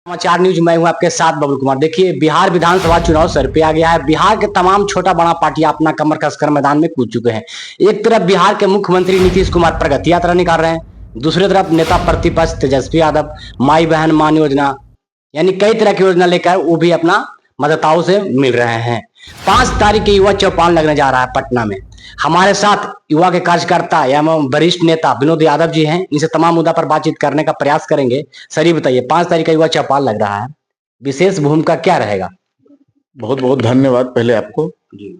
समाचार न्यूज में हूं आपके साथ बबलू कुमार। देखिए, बिहार विधानसभा चुनाव सर पे आ गया है। बिहार के तमाम छोटा बड़ा पार्टियां अपना कमर कसकर मैदान में कूद चुके हैं। एक तरफ बिहार के मुख्यमंत्री नीतीश कुमार प्रगति यात्रा निकाल रहे हैं, दूसरी तरफ नेता प्रतिपक्ष तेजस्वी यादव माई बहन मान योजना यानी कई तरह की योजना लेकर वो भी अपना मतदाताओं से मिल रहे हैं। 5 तारीख के युवा चौपाल लगने जा रहा है पटना में। हमारे साथ युवा के कार्यकर्ता एवं वरिष्ठ नेता विनोद यादव जी हैं। इनसे तमाम मुद्दा पर बातचीत करने का प्रयास करेंगे। सर ये बताइए, 5 तारीख का युवा चौपाल लग रहा है, विशेष भूमिका क्या रहेगा? बहुत बहुत धन्यवाद पहले आपको जी।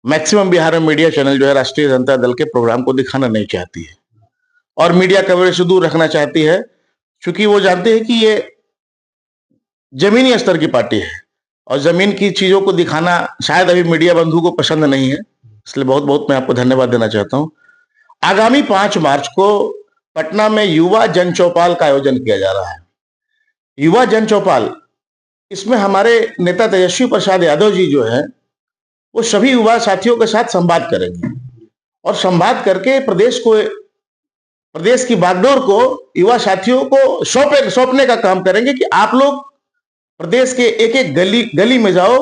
मैक्सिमम बिहार में मीडिया चैनल जो है राष्ट्रीय जनता दल के प्रोग्राम को दिखाना नहीं चाहती है और मीडिया कवरेज से दूर रखना चाहती है, क्योंकि वो जानते हैं कि ये जमीनी स्तर की पार्टी है और जमीन की चीजों को दिखाना शायद अभी मीडिया बंधु को पसंद नहीं है। इसलिए बहुत बहुत मैं आपको धन्यवाद देना चाहता हूं। आगामी 5 मार्च को पटना में युवा जन चौपाल का आयोजन किया जा रहा है। युवा जन चौपाल, इसमें हमारे नेता तेजस्वी प्रसाद यादव जी जो है वो सभी युवा साथियों के साथ संवाद करेंगे और संवाद करके प्रदेश की बागडोर को युवा साथियों को सौंपने का काम करेंगे कि आप लोग प्रदेश के एक एक गली में जाओ,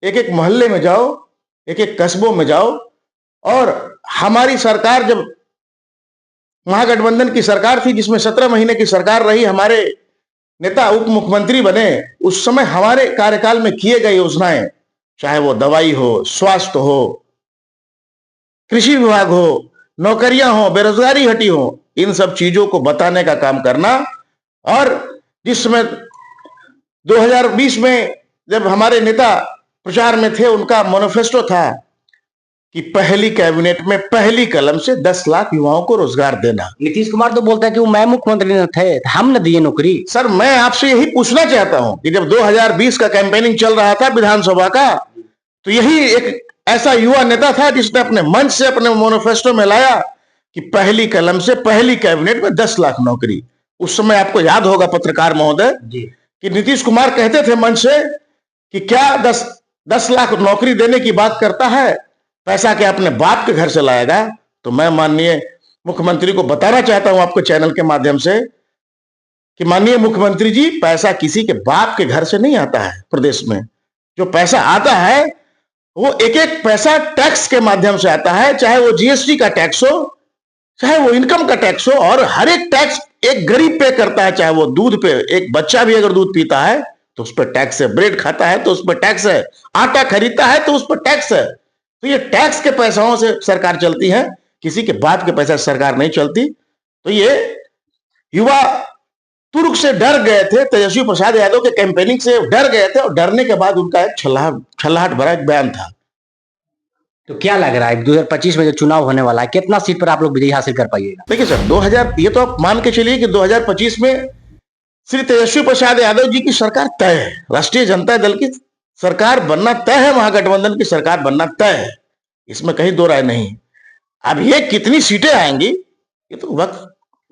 एक एक मोहल्ले में जाओ, एक एक कस्बों में जाओ और हमारी सरकार, जब महागठबंधन की सरकार थी जिसमें 17 महीने की सरकार रही, हमारे नेता उप मुख्यमंत्री बने, उस समय हमारे कार्यकाल में किए गए योजनाएं, चाहे वो दवाई हो, स्वास्थ्य हो, कृषि विभाग हो, नौकरियां हो, बेरोजगारी हटी हो, इन सब चीजों को बताने का काम करना। और जिस समय 2020 में जब हमारे नेता प्रचार में थे, उनका मैनिफेस्टो था कि पहली कैबिनेट में पहली कलम से 10 लाख युवाओं को रोजगार देना। नीतीश कुमार तो बोलता है कि वो मैं मुख्यमंत्री न थे, हम न दिए नौकरी। सर, मैं आपसे यही पूछना चाहता हूं कि जब 2020 का कैंपेनिंग चल रहा था विधानसभा का, तो यही एक ऐसा युवा नेता था जिसने अपने मंच से अपने मैनिफेस्टो में लाया कि पहली कलम से पहली कैबिनेट में 10 लाख नौकरी। उस समय आपको याद होगा पत्रकार महोदय कि नीतीश कुमार कहते थे मंच से कि क्या 10 लाख नौकरी देने की बात करता है, पैसा क्या अपने बाप के घर से लाएगा? तो मैं माननीय मुख्यमंत्री को बताना चाहता हूं आपके चैनल के माध्यम से कि माननीय मुख्यमंत्री जी, पैसा किसी के बाप के घर से नहीं आता है। प्रदेश में जो पैसा आता है वो एक एक पैसा टैक्स के माध्यम से आता है, चाहे वो जीएसटी का टैक्स हो, चाहे वो इनकम का टैक्स हो, और हर एक टैक्स एक गरीब पे करता है। चाहे वो दूध पे, एक बच्चा भी अगर दूध पीता है तो उस पर टैक्स है, ब्रेड खाता है तो उस पर टैक्स है, आटा खरीदता है तो उस पर टैक्स है। तो ये टैक्स के पैसों से सरकार चलती है, किसी के बाप के पैसे से सरकार नहीं चलती। तो ये युवा तुर्क से डर गए थे, तेजस्वी प्रसाद यादव के कैंपेनिंग से डर गए थे और डरने के बाद उनका एक छल्लाहट भरा एक बयान था। तो क्या लग रहा है 2025 में जो चुनाव होने वाला है, कितना सीट पर आप लोग विजय हासिल कर पाइएगा? देखिए सर, ये तो आप मान के चलिए कि 2025 में श्री तेजस्वी प्रसाद यादव जी की सरकार तय है। राष्ट्रीय जनता दल की सरकार बनना तय है, महागठबंधन की सरकार बनना तय है, इसमें कहीं दो राय नहीं। अब ये कितनी सीटें आएंगी ये तो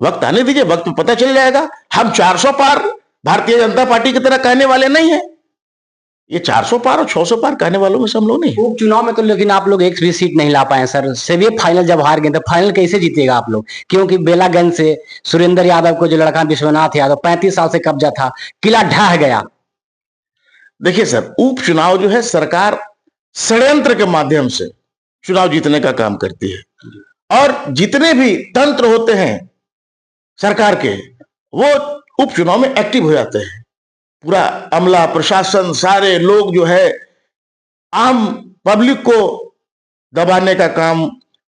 वक्त आने दीजिए, वक्त में पता चल जाएगा। हम 400 पार भारतीय जनता पार्टी की तरह कहने वाले नहीं है। ये 400 पार और 600 पार कहने वालों में से हम लोग नहीं। उपचुनाव में तो लेकिन आप लोग एक भी सीट नहीं ला पाए सर। सेमीफाइनल जब हार गए तो फाइनल कैसे जीतेगा आप लोग? क्योंकि बेलागंज से सुरेंद्र यादव को जो लड़का विश्वनाथ यादव 35 साल से कब्जा था, किला ढह गया। देखिए सर, उपचुनाव जो है सरकार षड्यंत्र के माध्यम से चुनाव जीतने का काम करती है और जितने भी तंत्र होते हैं सरकार के, वो उपचुनाव में एक्टिव हो जाते हैं। पूरा अमला, प्रशासन, सारे लोग जो है आम पब्लिक को दबाने का काम,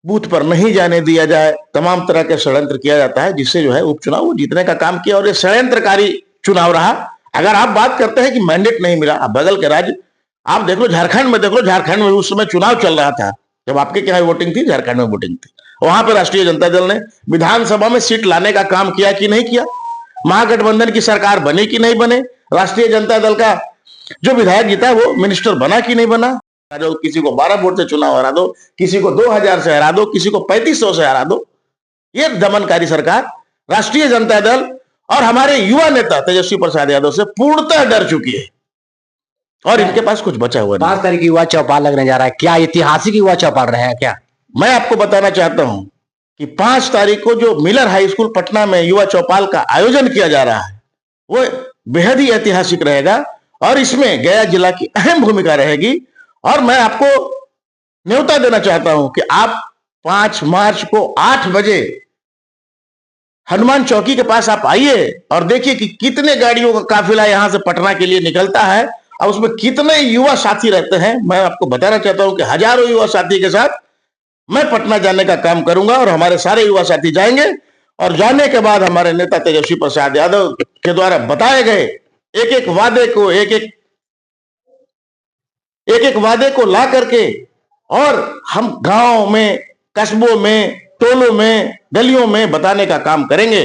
बूथ पर नहीं जाने दिया जाए, तमाम तरह के षड्यंत्र किया जाता है, जिससे जो है उपचुनाव वो जीतने का काम किया और ये षड्यंत्रकारी चुनाव रहा। अगर आप बात करते हैं कि मैंडेट नहीं मिला, आप बगल के राज्य आप देख लो, झारखंड में देख लो, झारखंड में उस समय चुनाव चल रहा था, जब आपके क्या वोटिंग थी, झारखंड में वोटिंग थी, वहां पर राष्ट्रीय जनता दल ने विधानसभा में सीट लाने का काम किया कि नहीं किया? महागठबंधन की सरकार बने कि नहीं बने? राष्ट्रीय जनता दल का जो विधायक जीता वो मिनिस्टर बना कि नहीं बना? किसी को 12 वोट से चुनाव हरा दो, किसी को 2000 से हरा दो, किसी को 3500 से हरा दो। ये दमनकारी सरकार राष्ट्रीय जनता दल और हमारे युवा नेता तेजस्वी प्रसाद यादव से पूर्णतः डर चुकी है और इनके पास कुछ बचा हुआ नहीं। 5 तारीख युवा चौपाल लगने जा रहा है, क्या ऐतिहासिक युवा चौपाल रहेगा क्या? मैं आपको बताना चाहता हूं कि 5 तारीख को जो मिलर हाई स्कूल पटना में युवा चौपाल का आयोजन किया जा रहा है, वो बेहद ही ऐतिहासिक रहेगा और इसमें गया जिला की अहम भूमिका रहेगी। और मैं आपको न्योता देना चाहता हूं कि आप 5 मार्च को 8 बजे हनुमान चौकी के पास आप आइए और देखिए कि कितने गाड़ियों का काफिला यहां से पटना के लिए निकलता है और उसमें कितने युवा साथी रहते हैं। मैं आपको बताना चाहता हूं कि हजारों युवा साथी के साथ मैं पटना जाने का काम करूंगा और हमारे सारे युवा साथी जाएंगे। और जाने के बाद हमारे नेता तेजस्वी प्रसाद यादव के द्वारा बताए गए एक एक वादे को ला करके और हम गांव में, कस्बों में, टोलों में, गलियों में बताने का काम करेंगे।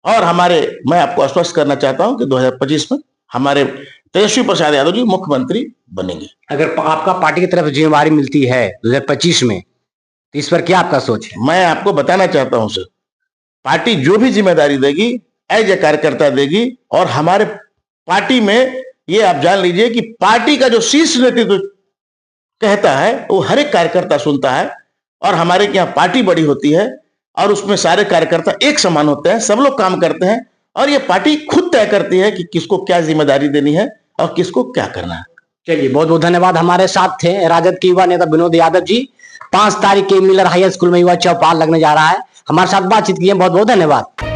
और मैं आपको आश्वस्त करना चाहता हूं कि 2025 में हमारे तेजस्वी प्रसाद यादव जी मुख्यमंत्री बनेंगे। अगर आपका पार्टी की तरफ जिम्मेवारी मिलती है 2025 में, तो इस पर क्या आपका सोच है? मैं आपको बताना चाहता हूं सर, पार्टी जो भी जिम्मेदारी देगी एज ए कार्यकर्ता देगी। और हमारे पार्टी में ये आप जान लीजिए कि पार्टी का जो शीर्ष नेतृत्व कहता है वो हर एक कार्यकर्ता सुनता है। और हमारे यहाँ पार्टी बड़ी होती है और उसमें सारे कार्यकर्ता एक समान होते हैं, सब लोग काम करते हैं और ये पार्टी खुद तय करती है कि किसको क्या जिम्मेदारी देनी है और किसको क्या करना है। चलिए, बहुत बहुत धन्यवाद। हमारे साथ थे राजद के युवा नेता विनोद यादव जी। 5 तारीख के मिलर हाई स्कूल में युवा चौपाल लगने जा रहा है, हमारे साथ बातचीत की है। बहुत बहुत धन्यवाद।